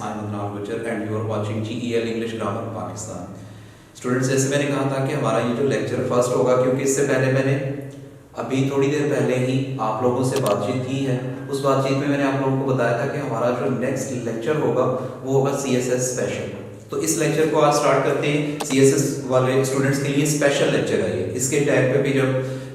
I'm Adnan Gujjar and you are watching GEL English Grammar Pakistan. Students, जैसे मैंने कहा था कि हमारा ये जो लेक्चर फर्स्ट होगा, क्योंकि इससे पहले मैंने अभी थोड़ी देर पहले ही आप लोगों से बातचीत की है। उस बातचीत में मैंने आप लोगों को बताया था कि हमारा जो नेक्स्ट लेक्चर होगा वो होगा CSS स्पेशल। तो इस लेक्चर को आज स्टार्ट करते हैं। CSS वाले स्टूडेंट्स के लिए स्पेशल लेक्चर है ये। इसके टैग पे भी जब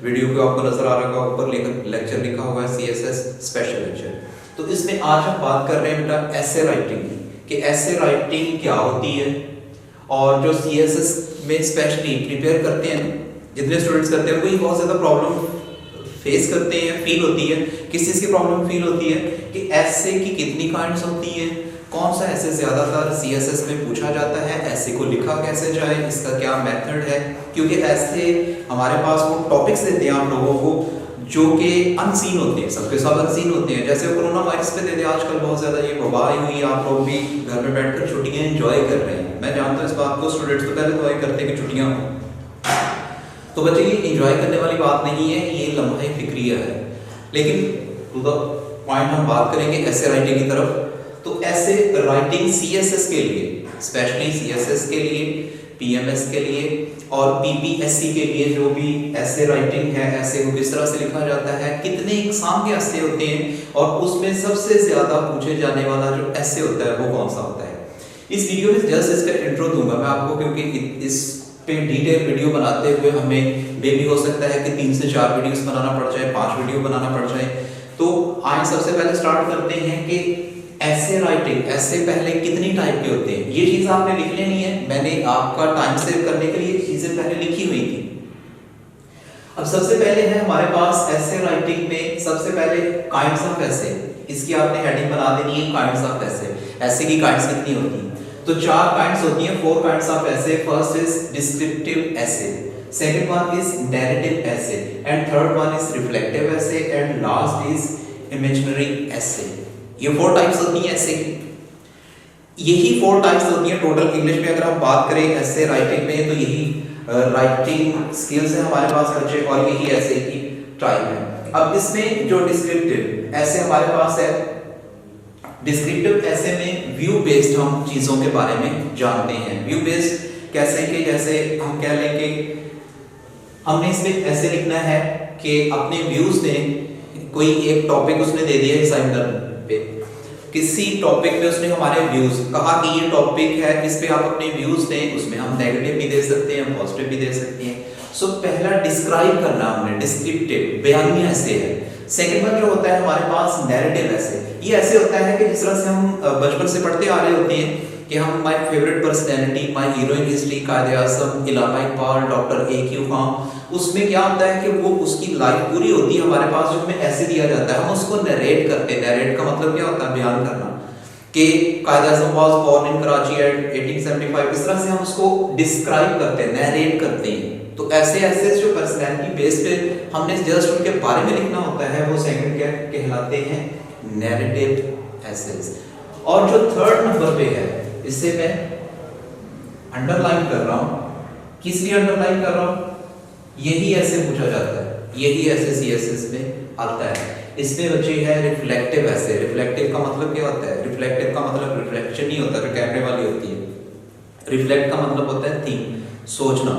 वीडियो को आपको नजर आ रहा होगा ऊपर लेक्चर लिखा हुआ है CSS स्पेशल लेक्चर। तो इसमें आज हम बात कर रहे हैं बेटा ऐसे राइटिंग की, कि ऐसे राइटिंग क्या होती है और जो CSS में स्पेशली प्रिपेयर करते हैं, जितने स्टूडेंट्स करते हैं वही बहुत ज़्यादा प्रॉब्लम फेस करते हैं, फील होती है। किस चीज़ की प्रॉब्लम फील होती है कि ऐसे की कितनी काइंड्स होती हैं, कौन सा ऐसे ज़्यादातर CSS में पूछा जाता है, ऐसे को लिखा कैसे जाए, इसका क्या मेथड है। क्योंकि ऐसे हमारे पास वो टॉपिक्स देते हैं आप लोगों को जो कि अनसीन होते हैं, सबके सब अनसीन होते हैं। जैसे कोरोना वायरस पे दे दे, आजकल बहुत ज़्यादा ये वबा आई हुई है, आप लोग भी घर में बैठकर छुट्टियां एंजॉय कर रहे हैं। मैं जानता हूँ इस बात को, स्टूडेंट्स तो पहले दुआएं करते हैं कि छुट्टियां हो। तो बच्चे ये एंजॉय करने वाली बात नहीं है, ये लम्हा फिक्रिया है। लेकिन टू द पॉइंट हम बात करेंगे ऐसे राइटिंग की तरफ। तो ऐसे राइटिंग CSS के लिए, स्पेशली CSS के लिए, PMS के लिए और PPSC के लिए जो भी ऐसे राइटिंग है, ऐसे को किस तरह से लिखा जाता है, कितने एग्जाम के ऐसे होते हैं और उसमें सबसे ज्यादा पूछे जाने वाला जो ऐसे होता है वो कौन सा होता है। इस वीडियो में जस्ट इसका इंट्रो दूंगा मैं आपको, क्योंकि इस पे डिटेल वीडियो बनाते हुए हमें भी हो सकता है कि 3 से 4 वीडियोस बनाना पड़ जाए, 5 वीडियो बनाना पड़ जाए। तो आज सबसे पहले स्टार्ट करते हैं कि ऐसे राइटिंग, ऐसे पहले कितनी टाइप के होते हैं। ये चीज आपने लिख लेनी है, मैंने आपका टाइम सेव करने के लिए चीजें पहले लिखी हुई थी। अब सबसे पहले है हमारे पास ऐसे राइटिंग में सबसे पहले काइंड्स ऑफ ऐसे। इसकी आपने हेडिंग बना देनी है काइंड्स ऑफ ऐसे। ऐसे की काइंड्स कितनी होती हैं? तो 4 काइंड्स होती हैं, 4 काइंड्स ऑफ ऐसे। फर्स्ट इज डिस्क्रिप्टिव ऐसे, सेकंड वन इज नैरेटिव ऐसे, and third one is reflective ऐसे, एंड लास्ट इज इमेजिनरी ऐसे। ये 4 टाइप्स होती हैं ऐसे की। यही 4 टाइप्स होती हैं टोटल। इंग्लिश में अगर हम बात करें ऐसे राइटिंग में, तो यही राइटिंग स्किल्स है हमारे पास बच्चे, और यही ऐसे की टाइप है। अब इसमें जो डिस्क्रिप्टिव ऐसे हमारे पास है, डिस्क्रिप्टिव ऐसे में व्यू बेस्ड हम चीजों के बारे में जानते हैं। व्यू बेस्ड कैसे कि जैसे हम कह लें कि हमने इसमें ऐसे लिखना है कि अपने व्यूज दें। कोई एक टॉपिक उसने दे दिया एग्जामिनर पे, किसी टॉपिक में उसने हमारे व्यूज कहा कि ये टॉपिक है, इस पे आप अपने व्यूज दें। उसमें हम नेगेटिव भी दे सकते हैं, पॉजिटिव भी दे सकते हैं। सो पहला डिस्क्राइब करना हमने, डिस्क्रिप्टिव बयानी ऐसे है। सेकंड वन जो होता है हमारे पास नैरेटिव ऐसे। ये ऐसे होता है कि जिस तरह से हम बचपन से पढ़ते आ रहे होते हैं कि हम my favourite personality, my hero in history, Quaid-e-Azam, Allama Iqbal, doctor A.Q. Khan. उसमें क्या होता है कि वो उसकी लाइफ पूरी होती है हमारे पास, जो हमें ऐसे दिया जाता है, हम उसको नरेट करते हैं। नरेट का मतलब क्या होता है? बयान करना। कि Quaid-e-Azam was born in Karachi at 1875। इस तरह से हम उसको डिस्क्राइब करते हैं, नरेट करते हैं। तो ऐसे ऐसे जो पर्सनैलिटी बेस पे हमने जस्ट उनके बारे में लिखना होता है, वो सेकंड क्या कहलाते हैं? Narrative essays. और जो थर्ड नंबर पे है, इसे मैं अंडरलाइन कर रहा हूं। किस लिए अंडरलाइन कर रहा हूं? यही ऐसे पूछा जाता है, यही ऐसे CSS में आता है। इसमें बच्चे है रिफ्लेक्टिव ऐसे। रिफ्लेक्टिव का मतलब क्या होता है? रिफ्लेक्टिव का मतलब रिफ्लेक्शन नहीं होता जो कैमरे वाली होती है। रिफ्लेक्ट का मतलब होता है थिंक, सोचना,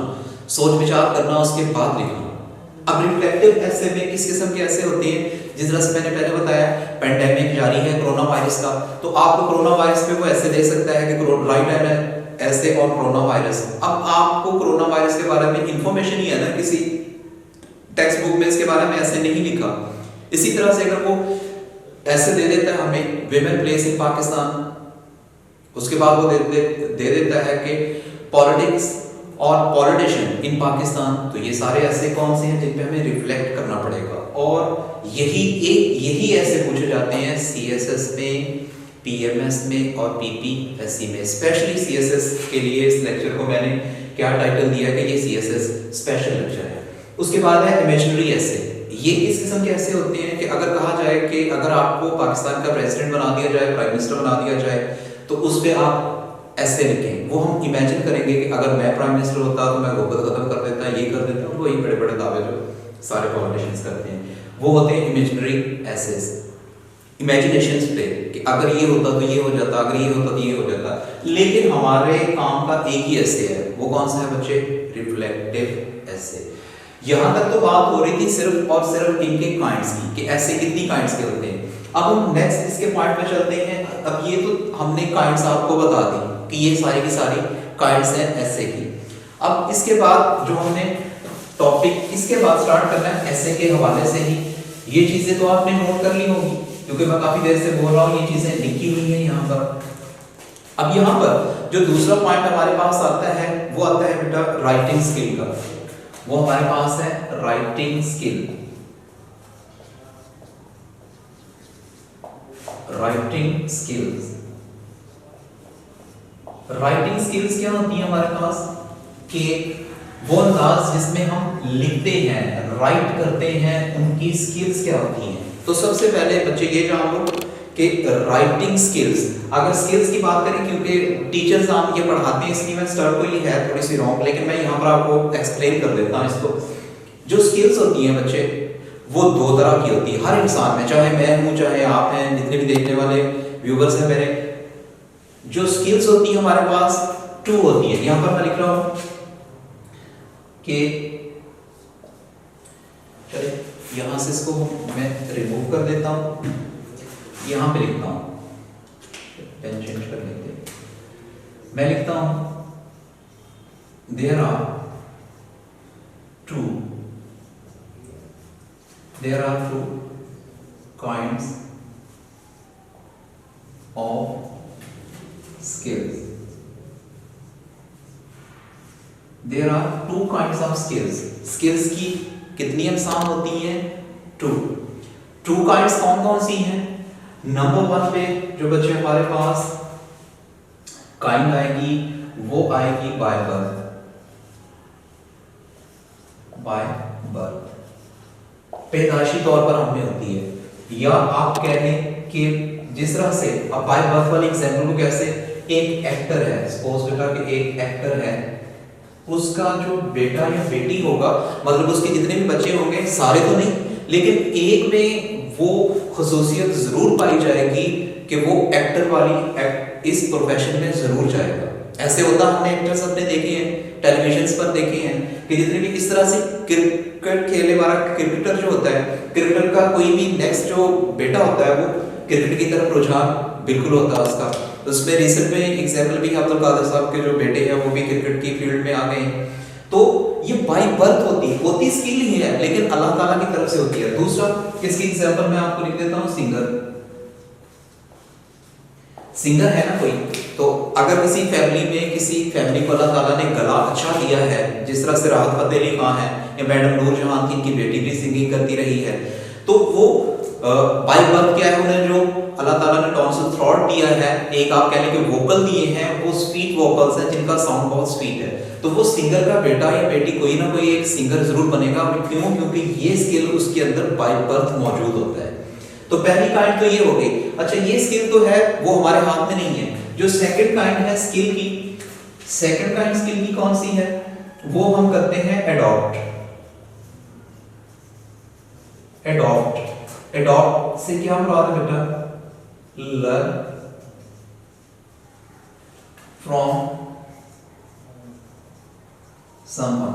सोच विचार करना, उसके बाद लिखना। अब रिफ्लेक्टिव ऐसे में किस किस्म के ऐसे होते हैं? जिस तरह से मैंने पहले बताया, पेंडेमिक जारी है कोरोना वायरस का, तो आपको कोरोना वायरस पे वो ऐसे दे सकता है कि राइट हैंड है ऐसे और कोरोना वायरस। अब आपको कोरोना वायरस के बारे में इंफॉर्मेशन ही है ना, किसी टेक्स्ट बुक में इसके बारे में ऐसे नहीं लिखा। इसी तरह से अगर वो ऐसे दे देता है हमें विमेन प्लेस इन पाकिस्तान, उसके बाद वो दे देता है कि पॉलिटिक्स और पॉलिटिशियन इन पाकिस्तान, तो ये सारे ऐसे कौन से हैं जिन पे हमें रिफ्लेक्ट करना पड़ेगा। और यही ऐसे पूछे जाते हैं CSS में, PMS में और PPSC में। स्पेशली CSS के लिए इस लेक्चर को मैंने क्या टाइटल दिया कि ये CSS स्पेशल लेक्चर है। उसके बाद है इमेजिनरी ऐसे। ये किस किस्म के ऐसे होते हैं कि अगर कहा जाए कि अगर आपको पाकिस्तान का प्रेसिडेंट बना दिया जाए, प्राइम मिनिस्टर बना दिया जाए, तो उस पे आप ऐसे लिखें। वो हम इमेजिन करेंगे कि अगर मैं प्राइम मिनिस्टर होता तो मैं हुकूमत खत्म कर देता, ये कर देता। वही बड़े बड़े दावे जो सारे पॉलिटिशियंस करते हैं, वो होते हैं इमेजिनरी एसेस। इमेजिनेशंस पे कि अगर ये होता तो ये हो जाता, अगर ये होता तो ये हो जाता, लेकिन हमारे काम का एक ही ऐसे है, वो कौन सा है बच्चे? रिफ्लेक्टिव ऐसे। यहां तक तो बात हो रही थी सिर्फ और सिर्फ इनके काइंड्स की कि ऐसे कितनी काइंड्स के होते हैं। अब हम नेक्स्ट इसके पार्ट में चलते हैं। अब ये तो हमने काइंड्स आपको बता दी कि ये सारी की सारी काइंड्स हैं ऐसे की। अब इसके बाद जो हमने टॉपिक इसके बाद स्टार्ट करना है ऐसे के हवाले से ही। ये चीजें तो आपने नोट कर ली होगी क्योंकि मैं काफी देर से बोल रहा हूँ, ये चीजें लिखी हुई हैं यहाँ पर। अब यहाँ पर जो दूसरा पॉइंट हमारे पास आता है वो आता है बेटा राइटिंग स्किल का। वो हमारे पास है writing skill. Writing skills. Writing skills क्या होती है हमारे पास कि वो अंदाज जिसमें हम लिखते हैं, राइट करते हैं, उनकी स्किल्स क्या होती हैं। तो सबसे पहले बच्चे ये जान लो कि राइटिंग स्किल्स, अगर स्किल्स की बात करें क्योंकि टीचर्स हम ये पढ़ाते हैं इसलिए मैं स्टार्ट को ये है थोड़ी सी रॉन्ग, लेकिन मैं यहाँ पर आपको एक्सप्लेन कर देता हूँ इसको। जो स्किल्स होती हैं बच्चे वो दो तरह की होती है हर इंसान में, चाहे मैं हूँ चाहे आप हैं, जितने भी देखने वाले व्यूवर्स हैं मेरे। जो स्किल्स होती है हमारे पास टू होती है। यहाँ पर मैं लिख रहा हूँ कि चलिए यहां से इसको मैं रिमूव कर देता हूं, यहां पे लिखता हूं, पेन चेंज कर लेते हैं। मैं लिखता हूं there are two kinds of skills. There are two kinds of skills. Skills की कितनी अक़साम होती हैं? टू काइंड्स कौन कौन सी हैं? नंबर 1 पे जो बच्चे हमारे पास काइंड आएगी वो आएगी बाय बर्थ। बाय बर्थ पैदाइशी तौर पर हमें होती है, या आप कह लें कि जिस तरह से अब बाय बर्थ वाली एग्जांपल को कैसे, एक एक्टर है, सपोज बेटा कि एक एक्टर है, उसका जो बेटा या बेटी होगा, मतलब उसके जितने भी बच्चे होंगे, सारे तो नहीं लेकिन एक में वो खुसूसियत जरूर पाई जाएगी कि वो एक्टर वाली इस प्रोफेशन में जरूर जाएगा। ऐसे होता हमने एक्टर्स अपने देखे हैं, टेलीविजन पर देखे हैं कि जितने भी इस तरह से क्रिकेट खेलने वाला क्रिकेटर जो होता है, क्रिकेटर का कोई भी नेक्स्ट जो बेटा होता है वो क्रिकेट की तरफ रुझान बिल्कुल होता है उसका। उसमें रिसेंट में एग्जांपल भी अब्दुल कादिर साहब के जो बेटे हैं वो भी क्रिकेट की फील्ड में आ गए हैं। तो ये बाय बर्थ होती स्किल ही है, लेकिन अल्लाह ताला की तरफ से होती है। दूसरा किसकी एग्जांपल मैं आपको लिख देता हूं, सिंगर है ना कोई, तो अगर किसी फैमिली को अल्लाह ताला ने गला अच्छा दिया है, जिस तरह से राहत फतेह अली खान है या मैडम नूर जहां की इनकी बेटी भी सिंगिंग करती रही है, तो वो बाय बर्थ क्या है, उन्हें जो अल्लाह ताला ने टॉन्सिल थ्रॉट दिया है, एक आप कह लें कि वोकल दिए हैं, वो स्वीट वोकल्स हैं जिनका साउंड बहुत स्वीट है, तो वो सिंगर का बेटा या बेटी कोई ना कोई एक सिंगर जरूर बनेगा। क्यों? क्योंकि ये स्किल उसके अंदर बाय बर्थ मौजूद होता है। तो पहली काइंड तो ये हो गई। अच्छा, ये स्किल तो है वो हमारे हाथ में नहीं है। जो सेकंड काइंड है स्किल की, सेकंड काइंड स्किल की कौन सी है, वो हम करते हैं एडॉप्ट। एडॉप्ट से क्या मुराद है बेटा? Learn from someone.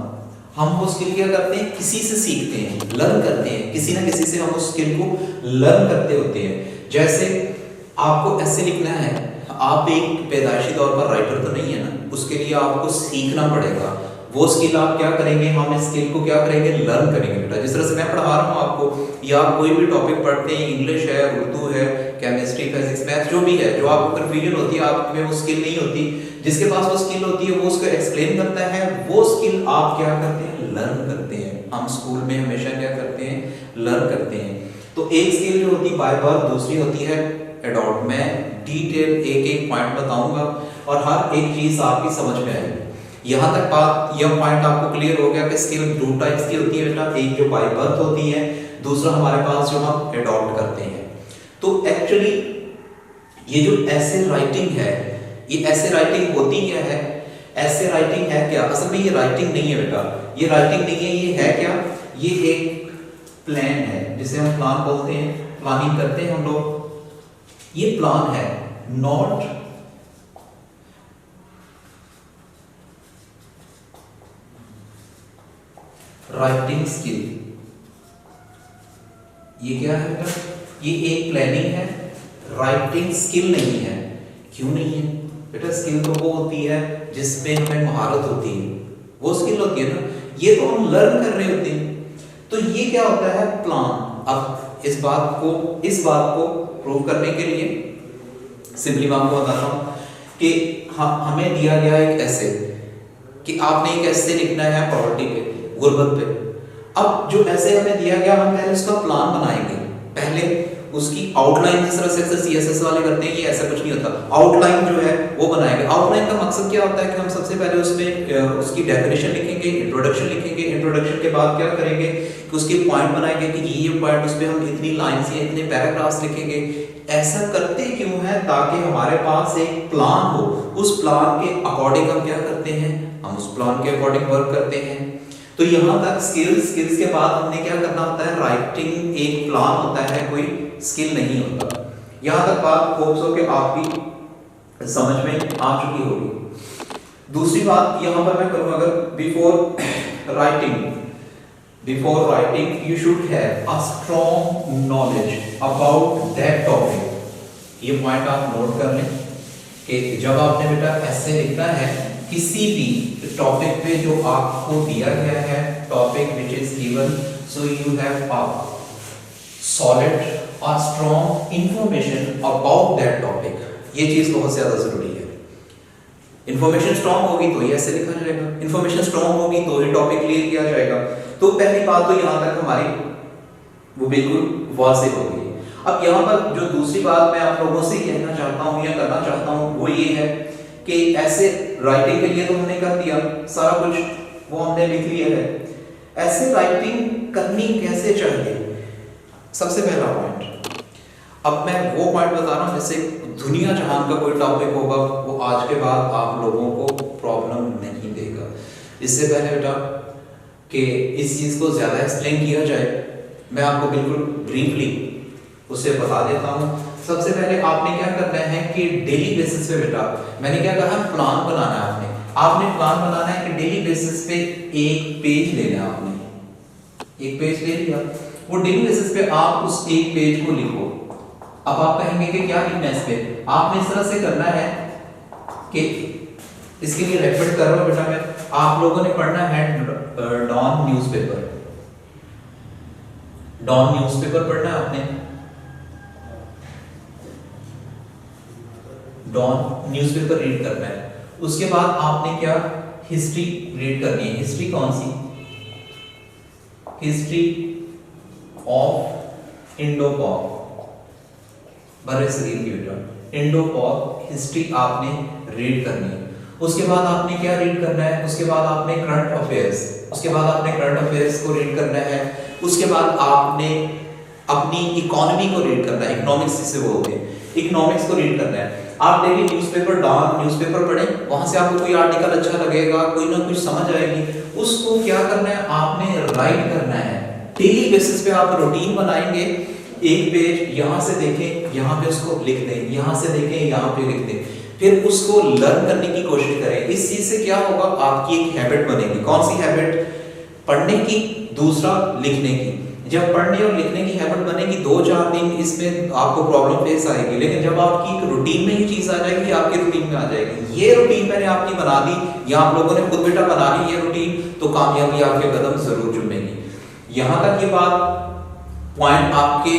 हम वो स्किल क्या करते हैं, किसी से सीखते हैं, लर्न करते हैं, किसी ना किसी से हम उस स्किल को लर्न करते होते हैं। जैसे आपको ऐसे लिखना है, आप एक पैदाइशी तौर पर राइटर तो नहीं है ना, उसके लिए आपको सीखना पड़ेगा। वो स्किल आप क्या करेंगे, हम इस स्किल को क्या करेंगे, लर्न करेंगे बेटा। जिस तरह से मैं पढ़ा रहा हूँ आपको, या आप कोई भी टॉपिक पढ़ते हैं, इंग्लिश है, उर्दू है, केमिस्ट्री, फिजिक्स, मैथ, जो भी है, जो आपको कंफ्यूजन होती है, आप में वो स्किल नहीं होती, जिसके पास वो स्किल होती है वो उसको एक्सप्लेन करता है, वो स्किल आप क्या करते हैं, लर्न करते हैं। हम स्कूल में हमेशा क्या करते हैं, लर्न करते हैं। तो एक स्किल जो होती है बाय बर्थ, दूसरी होती है एडॉप्ट। मैं डिटेल एक एक पॉइंट बताऊंगा और हर एक चीज आपकी समझ में आएगी। यहाँ तक बात, यह पॉइंट आपको क्लियर हो गया कि स्किल दो टाइप्स की होती है बेटा, एक जो बाय बर्थ होती है, दूसरा हमारे पास जो हम एडॉप्ट करते हैं। तो एक्चुअली ये जो ऐसे राइटिंग है, ये ऐसे राइटिंग होती क्या है, ऐसे राइटिंग है क्या? असल में ये राइटिंग नहीं है बेटा, ये राइटिंग नहीं है, ये है क्या, ये एक प्लान है, जिसे हम प्लान बोलते हैं, प्लानिंग करते हैं हम लोग। ये प्लान है, नॉट राइटिंग स्किल। ये क्या है बेटा? ये एक प्लानिंग है, राइटिंग स्किल नहीं है। क्यों नहीं है बेटा? स्किल तो वो होती है जिसमें हमें महारत होती है, वो स्किल होती है ना, ये तो हम लर्न कर रहे होते हैं। तो ये क्या होता है? प्लान। अब इस बात को प्रूव करने के लिए सिंपली मैं आपको बताता हूँ कि हमें दिया गया एक ऐसे कि आपने एक ऐसे लिखना है पॉवर्टी पे, गुर्बत पे। अब जो ऐसे हमें दिया गया, हम पहले उसका प्लान बनाएंगे, पहले उसकी आउटलाइन, जिस तरह से सीएसएस वाले करते हैं, ये ऐसा कुछ नहीं होता। आउटलाइन जो है वो बनाएंगे। आउटलाइन का मकसद क्या होता है कि हम सबसे पहले उसमें उसकी डेफिनेशन लिखेंगे, इंट्रोडक्शन लिखेंगे, इंट्रोडक्शन के बाद क्या करेंगे कि उसके पॉइंट बनाएंगे कि ये पॉइंट, उस पर हम इतनी लाइन्स या इतने पैराग्राफ्स लिखेंगे। ऐसा करते क्यों है? ताकि हमारे पास एक प्लान हो, उस प्लान के अकॉर्डिंग हम क्या करते हैं, हम उस प्लान के अकॉर्डिंग वर्क करते हैं। तो यहाँ तक स्किल्स के बाद हमने क्या करना होता है? राइटिंग एक प्लान होता है, कोई स्किल नहीं होता। यहाँ तक बात होप्स हो कि आपकी समझ में आ चुकी होगी। दूसरी बात यहाँ पर मैं करूँ, अगर before writing you should have a strong knowledge about that topic. ये पॉइंट आप नोट कर लें कि जब आपने बेटा ऐसे लिखना है किसी भी टॉपिक पे जो आपको दिया गया है, topic which is given, so you have a solid और strong information about that topic. ये चीज बहुत ज्यादा जरूरी है। इंफॉर्मेशन स्ट्रॉन्ग होगी तो ये ऐसे लिखा जाएगा, इंफॉर्मेशन स्ट्रॉन्ग होगी तो ये टॉपिक क्लियर किया जाएगा। तो पहली बात तो यहाँ तक हमारी वो बिल्कुल वाज़ेह हो गई। अब यहाँ पर जो दूसरी बात मैं आप लोगों से कहना चाहता हूँ या करना चाहता हूँ वो ये है कि ऐसे राइटिंग के लिए तो हमने कर दिया सारा कुछ, वो हमने लिख लिया है। ऐसे राइटिंग करनी कैसे चाहिए? सबसे पहला पॉइंट, अब मैं वो पॉइंट बता रहा हूँ जैसे दुनिया जहान का कोई टॉपिक होगा वो आज के बाद आप लोगों को प्रॉब्लम नहीं देगा। इससे पहले बेटा कि इस चीज़ को ज़्यादा एक्सप्लेन किया जाए, मैं आपको बिल्कुल ब्रीफली उसे बता देता हूँ। सबसे पहले आपने क्या करना है कि डेली बेसिस पे बेटा, मैंने क्या कहा, प्लान बनाना है आपने प्लान बनाना है कि डेली बेसिस पे एक पेज लेना है आपने। एक पेज ले लिया, वो डेली बेसिस पे आप उस एक पेज को लिखो। अब आप कहेंगे कि क्या लिखना है इस पे? आपने इस तरह से करना है कि इसके लिए रेफर कर रहा हूं बेटा मैं, आप लोगों ने पढ़ना है डॉन न्यूज़पेपर। डॉन न्यूज़पेपर पढ़ना है आपने, डॉन न्यूज़पेपर रीड करना है। उसके बाद आपने क्या, हिस्ट्री रीड करनी है। हिस्ट्री कौन सी? हिस्ट्री ऑफ इंडो-पॉक, बरसगीर की बेटा इंडो-पॉक हिस्ट्री आपने रीड करनी है। उसके बाद आपने क्या रीड करना है? उसके बाद आपने करंट अफेयर्स, उसके बाद आपने करंट अफेयर्स को रीड करना है। उसके बाद आपने अपनी इकोनॉमी को रीड करना है, इकोनॉमिक्स जिसे बोलते हैं, इकोनॉमिक्स को रीड करना है। आप डेली न्यूज़पेपर, डॉन न्यूज़पेपर पढ़ें, वहां से आपको कोई आर्टिकल अच्छा लगेगा, कोई ना कुछ समझ आएगी, उसको क्या करना है, आपने राइट करना है। डेली बेसिस पे आप रूटीन बनाएंगे, एक पेज यहाँ से देखें, यहाँ पे उसको लिख दें, यहाँ से देखें, यहाँ पे लिख दें, फिर उसको लर्न करने की कोशिश करें। इस चीज से क्या होगा, आपकी एक हैबिट बनेगी। कौन सी हैबिट? पढ़ने की, दूसरा लिखने की। जब पढ़ने और लिखने की हैबिट बनेगी, 2-4 दिन इसमें आपको प्रॉब्लम फेस आएगी, लेकिन जब आपकी एक रूटीन में ये चीज आ जाएगी, आपकी रूटीन में आ जाएगी। ये रूटीन मैंने आपकी बना दी या आप लोगों ने खुद बेटा बना ली ये रूटीन, तो कामयाबी आपके कदम जरूर चूमेगी। यहाँ तक ये बात पॉइंट आपके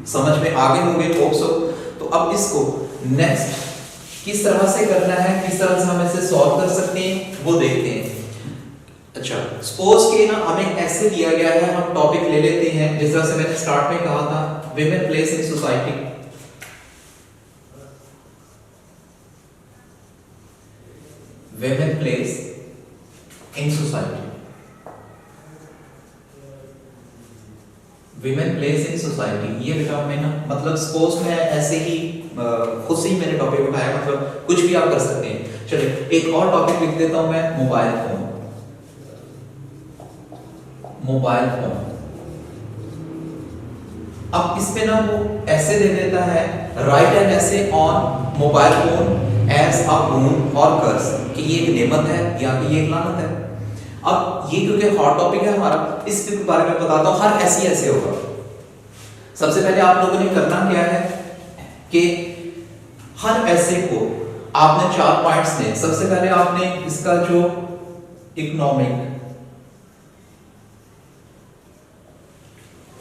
समझ में आगे होंगे, होप सो। तो अब इसको नेक्स्ट किस तरह से करना है, किस तरह से हम इसे सॉल्व कर सकते हैं वो देखते हैं। अच्छा, सपोज के ना हमें ऐसे दिया गया है, हम टॉपिक ले लेते हैं जिस तरह से मैंने स्टार्ट में कहा था, women place in society. Women place in society, women place in society. ये बेटा हमें ना, मतलब सपोज मैं ऐसे ही खुद से ही मैंने टॉपिक उठाया, मतलब कुछ भी आप कर सकते हैं। चलिए एक और टॉपिक लिख देता हूं मैं, मोबाइल फोन। मोबाइल फोन, अब इस पे ना वो ऐसे दे देता है, write an essay on mobile phone as a boon और कर्स, कि ये एक नेमत है या कि ये एक लानत है। अब ये क्योंकि हॉट टॉपिक है हमारा, इसके बारे में बताता हूं। हर ऐसे ऐसे होगा। सबसे पहले आप लोगों ने करना क्या है कि हर ऐसे को आपने 4 पॉइंट्स ने। सबसे पहले आपने इसका जो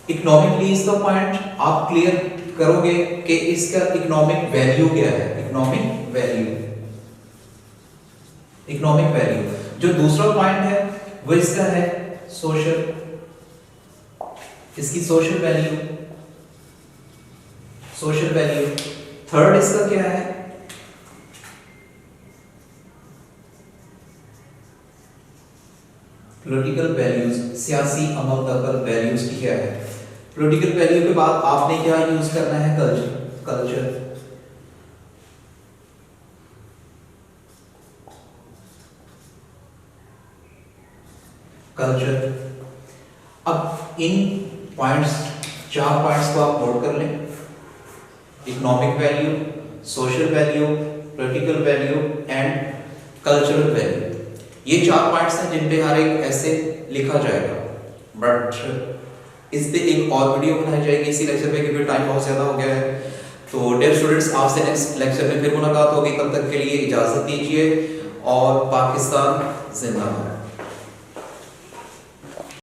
इकोनॉमिकली इसका पॉइंट आप क्लियर करोगे कि इसका इकोनॉमिक वैल्यू क्या है। Economic value. जो दूसरा पॉइंट है वो इसका है सोशल, इसकी सोशल वैल्यू। थर्ड इसका क्या है, पॉलिटिकल वैल्यूज, सियासी अमल दखल वैल्यूज की क्या है। पॉलिटिकल वैल्यू के बाद आपने क्या यूज करना है, कल्चर। अब इन पॉइंट्स, 4 पॉइंट्स को आप नोट कर लें। Economic value, social value, political value and cultural value. ये 4 पॉइंट्स हैं जिन पे हर एक ऐसे लिखा जाएगा। बट इस पे एक और वीडियो बनाई जाएगी इसी लेक्चर पे, क्योंकि टाइम बहुत ज़्यादा हो गया है। तो डियर स्टूडेंट्स, आपसे नेक्स्ट लेक्चर में फिर मुलाकात होगी। तब तक के लिए इजाज़त दीजिए और पाकिस्तान जिंदाबाद।